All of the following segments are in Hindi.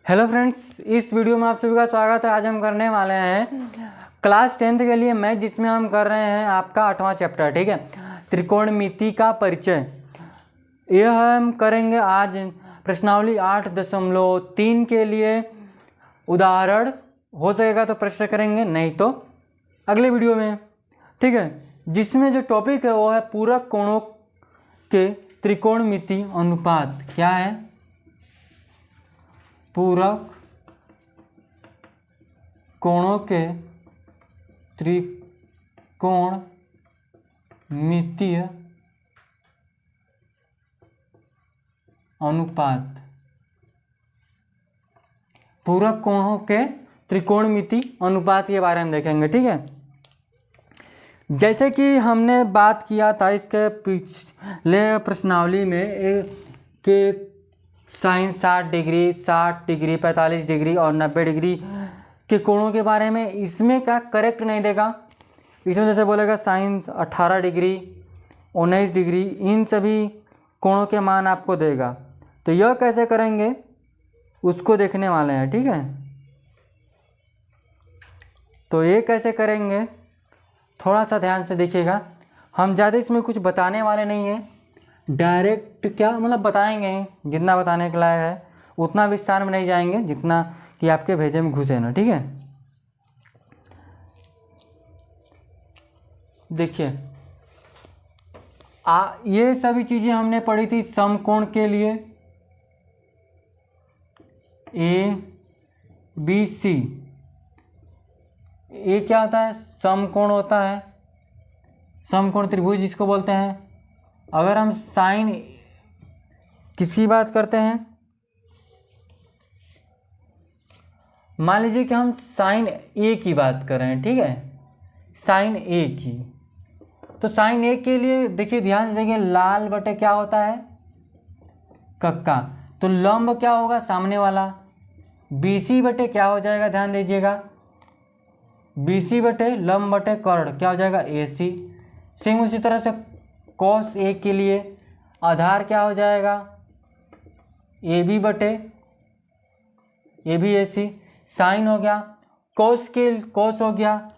हेलो फ्रेंड्स, इस वीडियो में आप सभी का स्वागत है। आज हम करने वाले हैं क्लास 10th के लिए मैथ, जिसमें हम कर रहे हैं आपका 8वां चैप्टर। ठीक है, त्रिकोणमिति का परिचय। यह हम करेंगे आज प्रश्नावली 8.3 के लिए। उदाहरण हो सकेगा तो प्रश्न करेंगे, नहीं तो अगले वीडियो में। ठीक है, जिसमें जो टॉपिक है वो है पूरक कोणों के त्रिकोणमिति अनुपात। क्या है? पूरक कोणों के त्रिकोणमितीय अनुपात। पूरक कोणों के त्रिकोणमिति अनुपात के बारे में देखेंगे। ठीक है, जैसे कि हमने बात किया था इसके पिछले प्रश्नावली में कि साइन 60 डिग्री, 60 डिग्री, 45 डिग्री और 90 डिग्री के कोणों के बारे में। इसमें क्या करेक्ट नहीं देगा, इसमें जैसे बोलेगा साइन 18 डिग्री, 19 डिग्री, इन सभी कोणों के मान आपको देगा। तो यह कैसे करेंगे उसको देखने वाले हैं। ठीक है, तो ये कैसे करेंगे थोड़ा सा ध्यान से देखिएगा। हम ज़्यादा इसमें कुछ बताने वाले नहीं हैं, डायरेक्ट क्या मतलब बताएंगे, जितना बताने के लायक है उतना विस्तार में नहीं जाएंगे जितना कि आपके भेजे में घुसे ना। ठीक है, देखिए ये सभी चीज़ें हमने पढ़ी थी समकोण के लिए। ए बी सी, ये क्या होता है? समकोण होता है, समकोण त्रिभुज जिसको बोलते हैं। अगर हम साइन किसी बात करते हैं, मान लीजिए कि हम साइन ए की बात कर रहे हैं। ठीक है, साइन ए की, तो साइन ए के लिए देखिए ध्यान से देखिए, लाल बटे क्या होता है? कक्का। तो लंब क्या होगा? सामने वाला। बीसी बटे क्या हो जाएगा? ध्यान दीजिएगा, बीसी बटे लंब बटे कर्ण क्या हो जाएगा? एसी। सेम उसी तरह से कॉस ए के लिए आधार क्या हो जाएगा? ए बी बटे A B A C. Sign हो गया, कॉस के कॉस हो गया,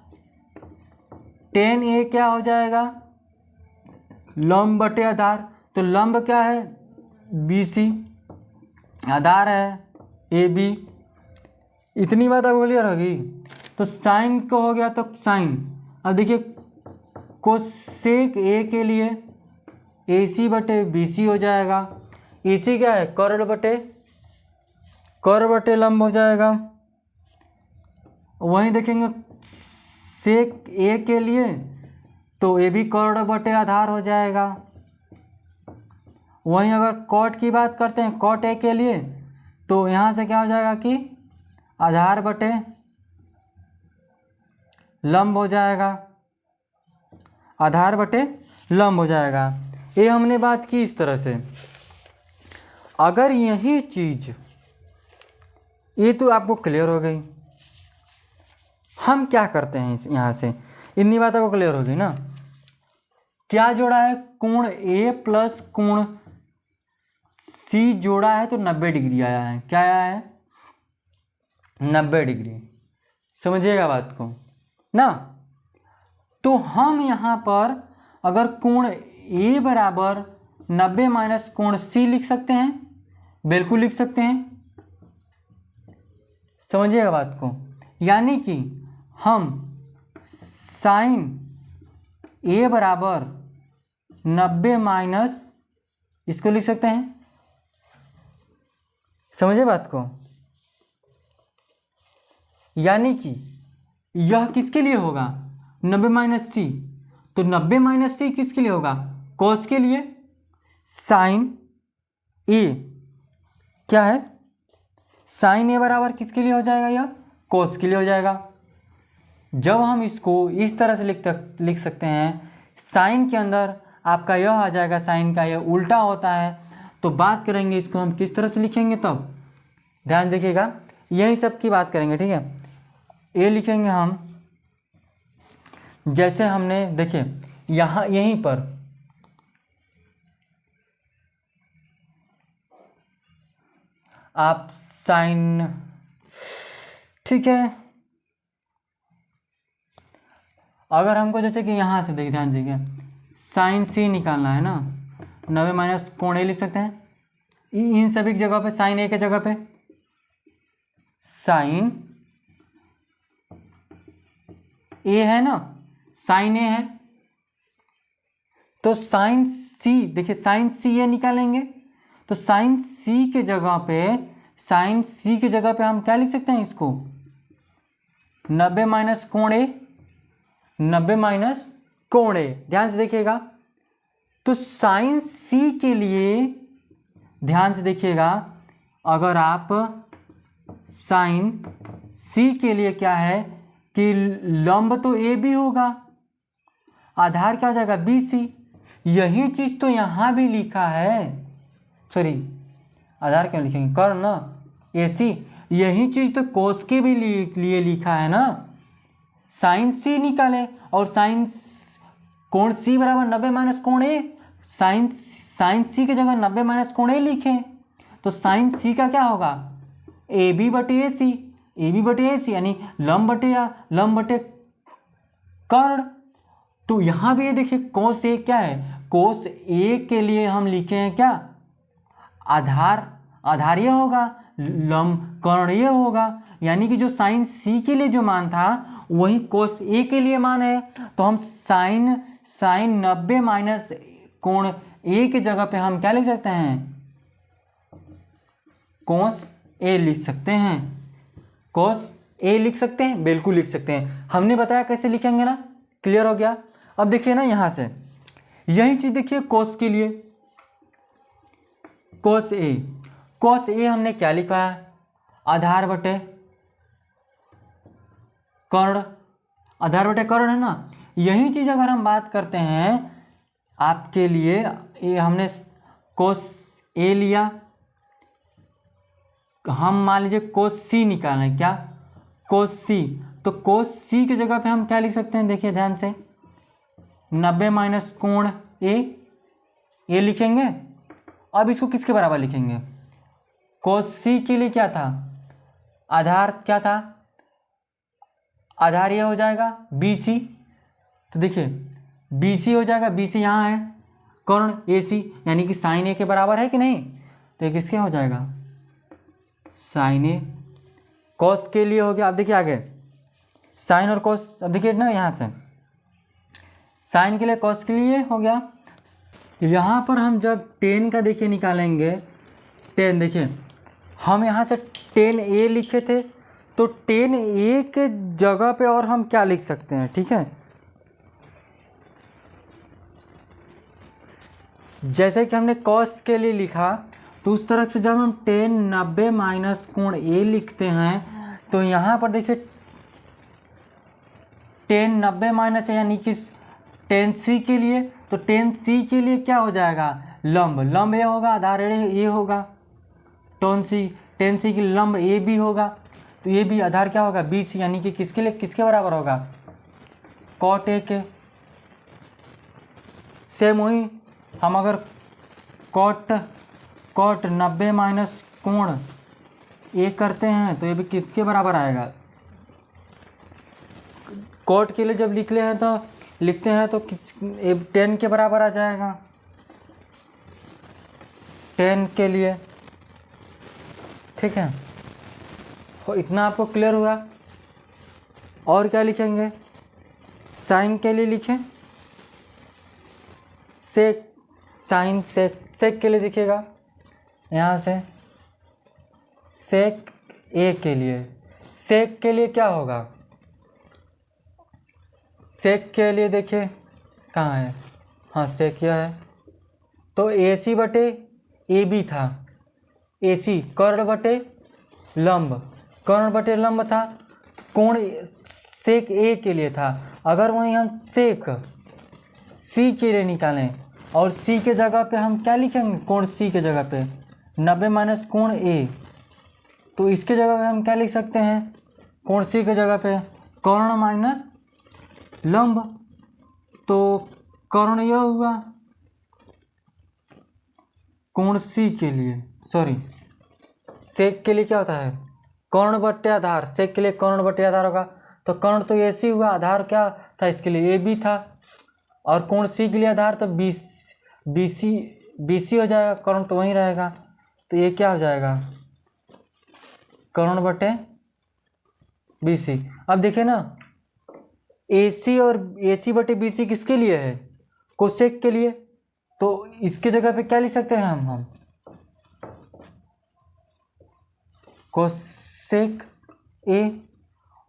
टेन ए क्या हो जाएगा? लंब बटे आधार। तो लंब क्या है? बी सी, आधार है ए बी। इतनी बात अब क्लियर होगी। तो साइन को हो गया तो साइन। अब देखिए कोसेक ए के लिए ए सी बटे बी सी हो जाएगा। ए सी क्या है? कर्ण बटे लंब हो जाएगा। वहीं देखेंगे सेक ए के लिए तो ए भी कर्ण बटे आधार हो जाएगा। वहीं अगर कॉट की बात करते हैं, कॉट ए के लिए, तो यहाँ से क्या हो जाएगा कि आधार बटे लंब हो जाएगा, आधार बटे लंब हो जाएगा। ये हमने बात की इस तरह से। अगर यही चीज, ये तो आपको क्लियर हो गई। हम क्या करते हैं यहाँ से, इतनी बात आपको क्लियर होगी ना। क्या जोड़ा है? कोण ए प्लस कोण सी जोड़ा है तो 90 डिग्री आया है। क्या आया है? 90 डिग्री। समझिएगा बात को ना। तो हम यहाँ पर अगर कोण ए बराबर 90 माइनस कोण सी लिख सकते हैं, बिल्कुल लिख सकते हैं। समझिएगा बात को, यानी कि हम साइन ए बराबर 90 माइनस इसको लिख सकते हैं। समझिए बात को, यानी कि यह किसके लिए होगा? 90 माइनस सी। तो 90 माइनस सी किसके लिए होगा? कॉस के लिए। साइन ए क्या है? साइन ए बराबर किसके लिए हो जाएगा? यह कॉस के लिए हो जाएगा। जब हम इसको इस तरह से लिख सकते हैं, साइन के अंदर आपका यह आ जाएगा, साइन का यह उल्टा होता है। तो बात करेंगे इसको हम किस तरह से लिखेंगे, तब ध्यान देखिएगा, यही सब की बात करेंगे। ठीक है, ये लिखेंगे हम जैसे हमने देखिए यहाँ यहीं पर आप साइन, ठीक है। अगर हमको जैसे कि यहाँ से देख ध्यान दीजिए, साइन सी निकालना है ना, 90 माइनस कोण ए लिख सकते हैं। इन सभी की जगह पे साइन ए के जगह पे साइन ए है ना, साइन ए है, तो साइन सी, देखिए साइन सी ये निकालेंगे, तो साइन सी के जगह पे, साइन सी के जगह पे हम क्या लिख सकते हैं इसको, 90 माइनस कोण ए, 90 माइनस कोण ए। ध्यान से देखिएगा, तो साइन सी के लिए ध्यान से देखिएगा, अगर आप साइन सी के लिए क्या है कि लंब तो ए बी होगा, आधार क्या हो जाएगा बी सी। यही चीज तो यहां भी लिखा है, सॉरी आधार क्यों लिखेंगे, कर्ण ना, ए सी। यही चीज तो कोस के भी लिए लिखा है ना, साइन सी निकाले और साइन कोण सी बराबर 90 माइनस कोण ए, साइन सी की जगह 90 माइनस कोण ए लिखें, तो साइन सी का क्या होगा, ए बी बटे ए सी, ए बी बटे ए सी यानी लंब बटे या लंब बटे कर्ण। तो यहां भी ये देखिए कोस ए क्या है, कोस ए के लिए हम लिखे हैं क्या, आधार, आधार ये होगा, लंब कर्ण ये होगा, यानी कि जो साइन सी के लिए जो मान था वही कोस ए के लिए मान है। तो हम साइन 90 माइनस कोण ए की जगह पे हम क्या लिख सकते हैं, कोस ए लिख सकते हैं, कोस ए लिख सकते हैं, बिल्कुल लिख सकते हैं। हमने बताया कैसे लिखेंगे ना, क्लियर हो गया। अब देखिए ना यहां से यही चीज देखिए कोस के लिए, कोस ए हमने क्या लिखा है, आधार बटे कर्ण, आधार बटे कर्ण है ना। यही चीज अगर हम बात करते हैं आपके लिए, ये हमने कोस ए लिया, हम मान लीजिए कोस सी निकालना है, क्या कोस सी, तो कोस सी की जगह पे हम क्या लिख सकते हैं, देखिए ध्यान से 90 माइनस कोण ए लिखेंगे। अब इसको किसके बराबर लिखेंगे, कोस सी के लिए क्या था, आधार क्या था, आधार ये हो जाएगा बी सी, तो देखिए बी सी हो जाएगा, बी सी यहाँ है, कर्ण ए सी यानी कि साइन ए के बराबर है कि नहीं, तो ये किसके हो जाएगा, साइन ए। कॉस के लिए हो गया। अब देखिए आगे साइन और कॉस, अब देखिए ना यहाँ से साइन के लिए कॉस के लिए हो गया। यहाँ पर हम जब टेन का देखिए निकालेंगे, टेन देखिए हम यहाँ से टेन ए लिखे थे, तो टेन ए के जगह पे और हम क्या लिख सकते हैं, ठीक है, जैसे कि हमने कॉस के लिए लिखा, तो उस तरह से जब हम टेन 90 माइनस कोण ए लिखते हैं, तो यहाँ पर देखिए टेन 90 माइनस है यानी कि टेन सी के लिए, तो टेन सी के लिए क्या हो जाएगा, लंब ए होगा, आधार ए होगा, टेन सी की लंब ए बी होगा, तो ये भी आधार क्या होगा बी सी, यानी कि किसके लिए, किसके बराबर होगा, कॉट ए के। सेम वही हम अगर कॉट 90 माइनस कोण ए करते हैं, तो ये भी किसके बराबर आएगा, कॉट के लिए जब लिखते हैं तो 10 के बराबर आ जाएगा, 10 के लिए, ठीक है। तो इतना आपको क्लियर हुआ। और क्या लिखेंगे, साइन के लिए लिखें सेक, साइन सेक के लिए दिखेगा यहाँ से, सेक ए के लिए, सेक के लिए क्या होगा, सेक के लिए देखिए कहाँ है, हाँ सेक यह है, तो ए सी बटे ए बी था, ए सी कर्ण बटे लंब, कर्ण बटे लंब था, कोण सेक ए के लिए था। अगर वहीं हम सेक सी के लिए निकालें और सी के जगह पे हम क्या लिखेंगे, कोण सी के जगह पे 90 माइनस कोण ए, तो इसके जगह पे हम क्या लिख सकते हैं, कोण सी के जगह पे कर्ण माइनस लंब, तो कर्ण यह हुआ कोण सी के लिए, सॉरी सेक के लिए क्या होता है, कर्ण बट्टे आधार। सेक के लिए कर्ण बट्टे आधार होगा, तो कर्ण तो ए सी हुआ, आधार क्या था इसके लिए, ए बी था। और कोण सी के लिए आधार तो बी सी हो जाएगा, कर्ण तो वहीं रहेगा, तो ये क्या हो जाएगा, कर्ण बटे बी सी। अब देखिए ना, ए सी और ए सी बटे बी सी किसके लिए है, कोसेक के लिए। तो इसके जगह पे क्या लिख सकते हैं हम कोसेक ए।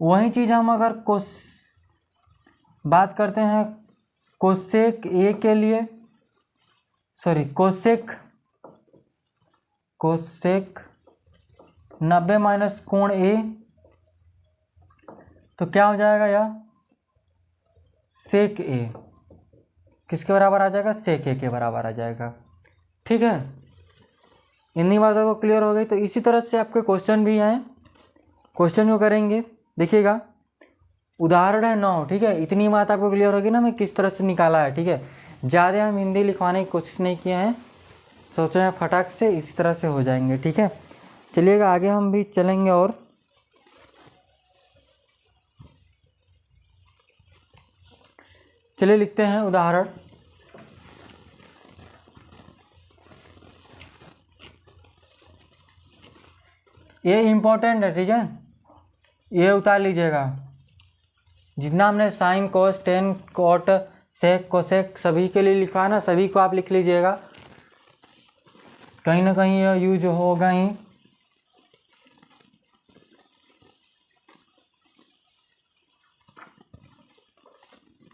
वही चीज़ हम अगर बात करते हैं कोसेक ए के लिए, सॉरी कोसेक 90 माइनस कोण ए, तो क्या हो जाएगा यह, सेक ए किसके बराबर आ जाएगा, सेक ए के बराबर आ जाएगा। ठीक है, इन्हीं बातों को क्लियर हो गई। तो इसी तरह से आपके क्वेश्चन भी हैं, क्वेश्चन जो करेंगे देखिएगा, उदाहरण है 9। ठीक है, इतनी बात आपको क्लियर होगी ना मैं किस तरह से निकाला है। ठीक है, ज़्यादा हम हिंदी लिखवाने की कोशिश नहीं किए हैं, सोचे हैं फटाक से इसी तरह से हो जाएंगे। ठीक है, चलिएगा आगे हम भी चलेंगे। और चलिए लिखते हैं उदाहरण। ये इम्पोर्टेंट है, ठीक है, ये उतार लीजिएगा। जितना हमने sine cos tan cot sec cosec सभी के लिए लिखा है ना, सभी को आप लिख लीजिएगा, कहीं ना कहीं यह यूज होगा ही।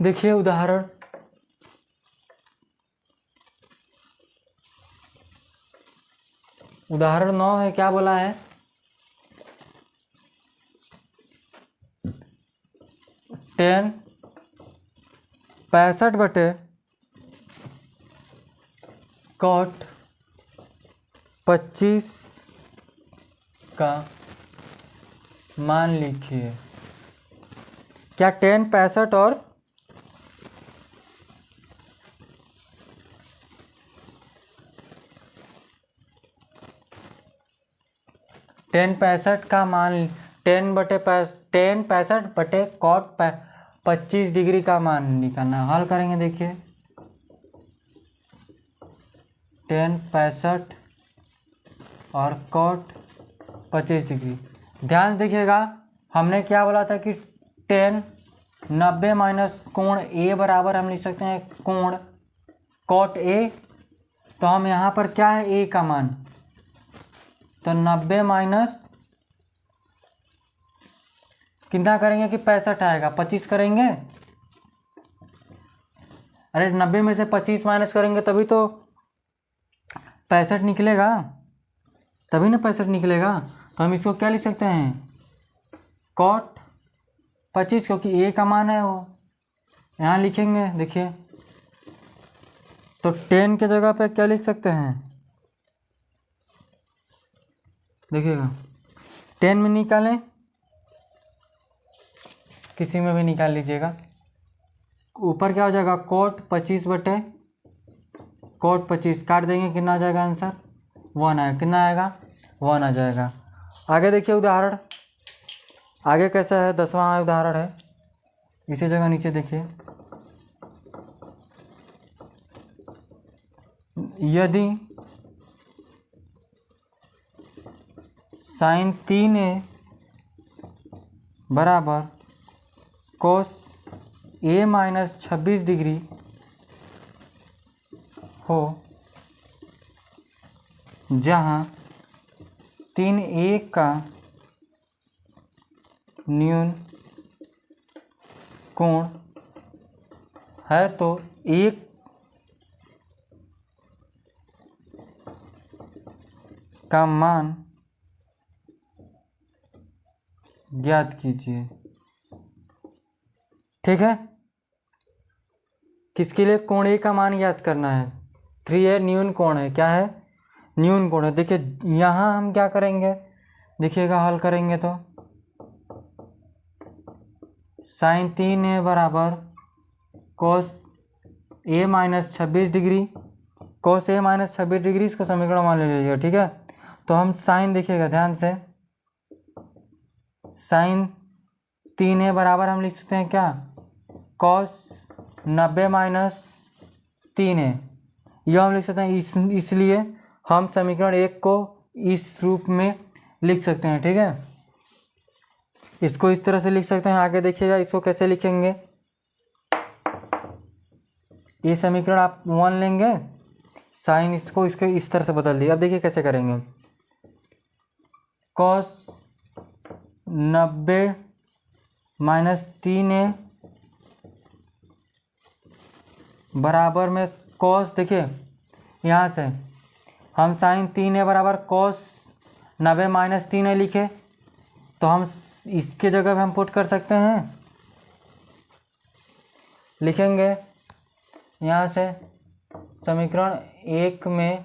देखिए उदाहरण, उदाहरण 9 है, क्या बोला है, टेन 65 बटे कॉट 25 का मान लिखिए। क्या 10 65 और टेन 65 का मान 10 65 बटे कॉट 25 डिग्री का मान निकालना। हल करेंगे, देखिए 10 65 और कॉट 25 डिग्री। ध्यान देखिएगा, हमने क्या बोला था कि 10 90 माइनस कोण ए बराबर हम लिख सकते हैं कोण कॉट ए। तो हम यहाँ पर क्या है, ए का मान, तो 90 माइनस कितना करेंगे कि 65 आएगा, 25 करेंगे। अरे 90 में से 25 माइनस करेंगे तभी तो 65 निकलेगा, तभी ना 65 निकलेगा। तो हम इसको क्या लिख सकते हैं, कॉट 25, क्योंकि ए का मान है वो, यहाँ लिखेंगे। देखिए तो 10 के जगह पे क्या लिख सकते हैं, देखिएगा 10 में निकालें, किसी में भी निकाल लीजिएगा, ऊपर क्या हो जाएगा कोट 25 बटे कोट 25 काट देंगे, कितना आ जाएगा आंसर 1 आएगा, कितना आएगा 1 आ जाएगा। आगे देखिए उदाहरण, आगे कैसा है, 10वां उदाहरण है, इसी जगह नीचे देखिए, यदि साइन 3a बराबर कोस a माइनस 26 डिग्री हो, जहाँ 3a का न्यून कोण है, तो एक का मान ज्ञात कीजिए। ठीक है, किसके लिए, कोण ए का मान ज्ञात करना है। 3a न्यून कोण है, क्या है, न्यून कोण है। देखिए यहाँ हम क्या करेंगे, देखिएगा हल करेंगे तो साइन 3a बराबर कोस a minus 26 degree, cos a minus 26 degree, इसको समीकरण मान ले लीजिएगा। ठीक है, तो हम साइन देखिएगा ध्यान से, साइन 3a बराबर हम लिख सकते हैं क्या, कॉस 90 माइनस 3a, यह हम लिख सकते हैं। इसलिए हम समीकरण 1 को इस रूप में लिख सकते हैं, ठीक है। इसको इस तरह से लिख सकते हैं। आगे देखिएगा इसको कैसे लिखेंगे। ये समीकरण आप 1 लेंगे, साइन इसको इस तरह से बदल दिए। अब देखिए कैसे करेंगे, कॉस 90 माइनस 3a बराबर में कॉस, देखिए यहाँ से हम साइन 3a बराबर कॉस 90 माइनस 3a लिखे, तो हम इसके जगह पे हम पुट कर सकते हैं, लिखेंगे यहाँ से समीकरण 1 में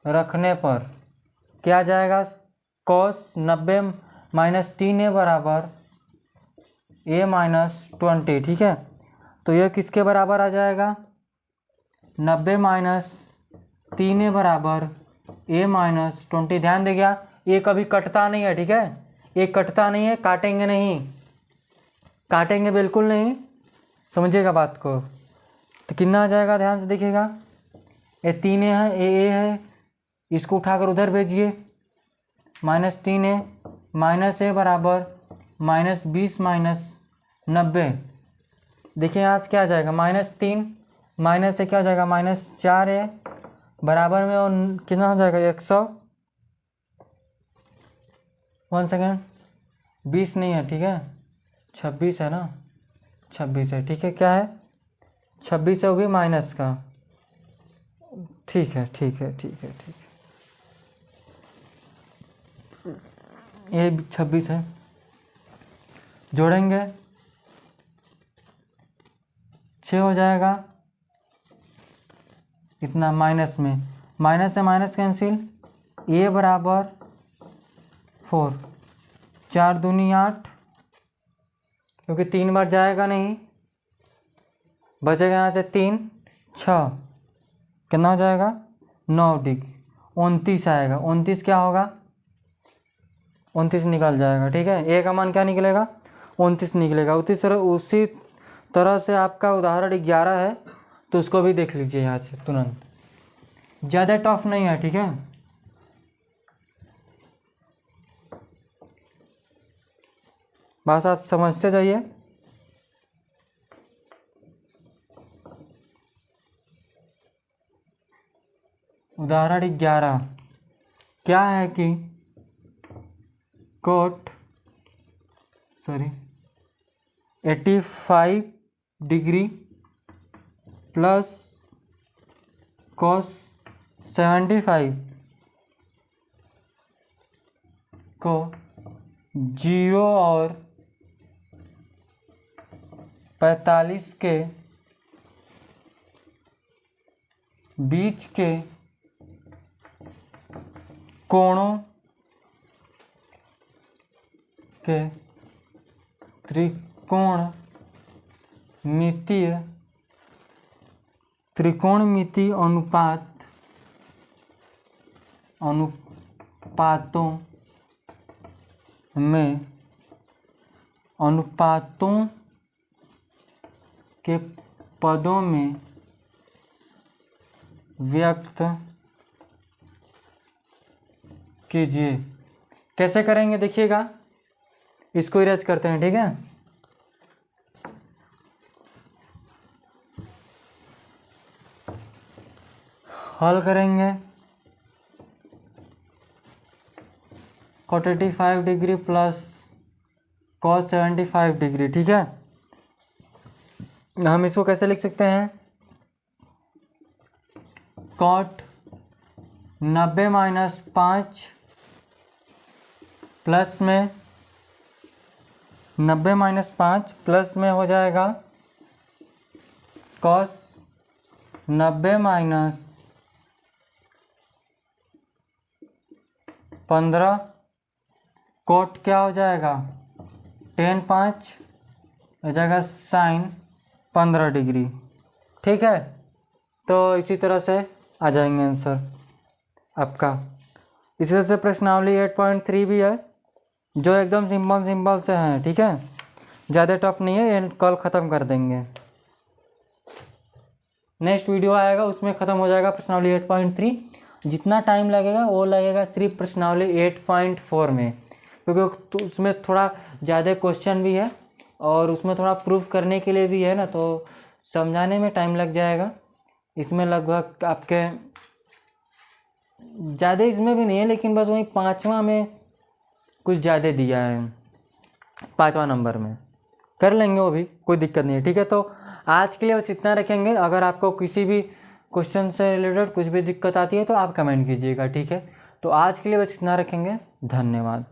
रखने पर क्या जाएगा, कॉस 90 माइनस 3a बराबर a माइनस 20, ठीक है। तो यह किसके बराबर आ जाएगा, 90 माइनस 3a बराबर a माइनस 20। ध्यान देगा ये कभी कटता नहीं है, ठीक है, ये कटता नहीं है, काटेंगे नहीं, काटेंगे बिल्कुल नहीं, समझिएगा बात को। तो कितना आ जाएगा, ध्यान से देखिएगा, ये 3a है, ए है, इसको उठाकर उधर भेजिए, माइनस 3a माइनस a बराबर माइनस 20 माइनस 90। देखिए यहाँ से क्या आ जाएगा, -3 माइनस से क्या हो जाएगा, -4a बराबर में, और कितना हो जाएगा 100, 1 सेकेंड, 20 नहीं है, ठीक है, 26 है ना, 26 है, ठीक है, क्या है 26 है, वो भी माइनस का, ठीक है ठीक है ठीक है ठीक है, ये 26 है, जोड़ेंगे 6 हो जाएगा, इतना माइनस में, माइनस से माइनस कैंसिल, a बराबर 4, 4 दूनी 8, क्योंकि 3 बार जाएगा नहीं, बचेगा यहाँ से 3, 6, कितना हो जाएगा 9 डिग्री, 29 आएगा, 29 क्या होगा, 29 निकल जाएगा, ठीक है। a का मान क्या निकलेगा, 29 निकलेगा। उसी तरह से आपका उदाहरण 11 है, तो उसको भी देख लीजिए यहाँ से तुरंत, ज़्यादा टफ नहीं है, ठीक है। बस आप समझते जाइए। उदाहरण 11 क्या है कि कोट 85 डिग्री प्लस कॉस 75 को 0 और 45 के बीच के कोणों के त्रिकोणमितीय अनुपातों के पदों में व्यक्त कीजिए। कैसे करेंगे देखिएगा, इसको इरेज करते हैं, ठीक है। हल करेंगे, cot 85 degree plus cos 75 degree, ठीक है। हम इसको कैसे लिख सकते हैं, cot 90 माइनस 5 प्लस में 90 माइनस 5 प्लस में हो जाएगा cos 90 माइनस 15, कोट क्या हो जाएगा, tan 5 हो जाएगा sin 15 डिग्री, ठीक है। तो इसी तरह से आ जाएंगे आंसर। आपका। इसी तरह से प्रश्नावली 8.3 भी है, जो एकदम सिंपल से हैं, ठीक है, ज़्यादा टफ नहीं है, ये कल ख़त्म कर देंगे। नेक्स्ट वीडियो आएगा उसमें ख़त्म हो जाएगा प्रश्नावली 8.3। जितना टाइम लगेगा वो लगेगा सिर्फ प्रश्नावली 8.4 में, क्योंकि तो उसमें थोड़ा ज़्यादा क्वेश्चन भी है और उसमें थोड़ा प्रूफ करने के लिए भी है ना, तो समझाने में टाइम लग जाएगा। इसमें लगभग आपके ज़्यादा इसमें भी नहीं है, लेकिन बस वही 5वां में कुछ ज़्यादा दिया है, 5वां नंबर में कर लेंगे, वो भी कोई दिक्कत नहीं है, ठीक है। तो आज के लिए बस इतना रखेंगे। अगर आपको किसी भी क्वेश्चन से रिलेटेड कुछ भी दिक्कत आती है तो आप कमेंट कीजिएगा, ठीक है। तो आज के लिए बस इतना रखेंगे, धन्यवाद।